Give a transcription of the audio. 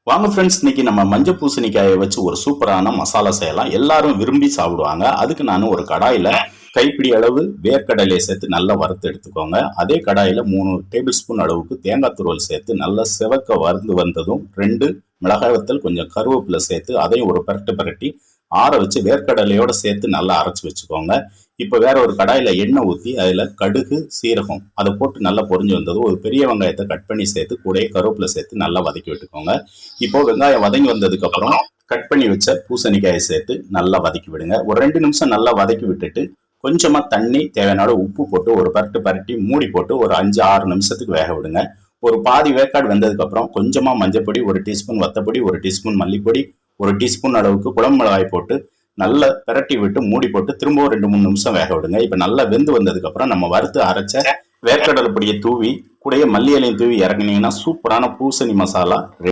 வாங்க ஃப்ரெண்ட்ஸ், இன்னைக்கு நம்ம மஞ்சள் பூசணிக்காயை வச்சு ஒரு சூப்பரான மசாலா செய்யலாம். எல்லாரும் விரும்பி சாப்பிடுவாங்க. அதுக்கு நான் ஒரு கடாயில கைப்பிடி அளவு வேர்க்கடலையை சேர்த்து நல்லா வறுத்து எடுத்துக்கோங்க. அதே கடாயில 3 டேபிள் ஸ்பூன் அளவுக்கு தேங்காய் துருவல் சேர்த்து நல்லா சிவக்க வறுந்து வந்ததும் 2 மிளகாய் வத்தல், கொஞ்சம் கருவேப்பிலை சேர்த்து அதையும் ஒரு பரட்டு பரட்டி ஆற வச்சு வேர்க்கடலையோட சேர்த்து நல்லா அரைச்சு வச்சுக்கோங்க. இப்போ வேற ஒரு கடாயில எண்ணெய் ஊற்றி அதில் கடுகு, சீரகம் அதை போட்டு நல்லா பொரிஞ்சு வந்ததும் ஒரு பெரிய வெங்காயத்தை கட் பண்ணி சேர்த்து கூடயே கருவேப்பிலை சேர்த்து நல்லா வதக்கி விட்டுக்கோங்க. இப்போ வெங்காயம் வதங்கி வந்ததுக்கு அப்புறம் கட் பண்ணி வச்ச பூசணிக்காயை சேர்த்து நல்லா வதக்கி விடுங்க. ஒரு 2 நிமிஷம் நல்லா வதக்கி விட்டுட்டு கொஞ்சமா தண்ணி, தேவையான உப்பு போட்டு ஒரு பரட்டு பரட்டி மூடி போட்டு ஒரு 5-6 நிமிஷத்துக்கு வேக விடுங்க. ஒரு பாதி வேக்காடு வெந்ததுக்கு அப்புறம் கொஞ்சமா மஞ்சப்பொடி, 1 டீஸ்பூன் வத்தப்பொடி, 1 டீஸ்பூன் மல்லிப்பொடி, 1 டீஸ்பூன் அளவுக்கு குழம்பு மிளகாய் போட்டு நல்லா பிரட்டி விட்டு மூடி போட்டு திரும்பவும் 2-3 நிமிஷம் வேக விடுங்க. இப்ப நல்லா வெந்து வந்ததுக்கு அப்புறம் நம்ம வறுத்து அரைச்ச வேர்க்கடலை பொடியை தூவி கூடயே மல்லி இலையும் தூவி இறங்கினீங்கன்னா சூப்பரான பூசணி மசாலா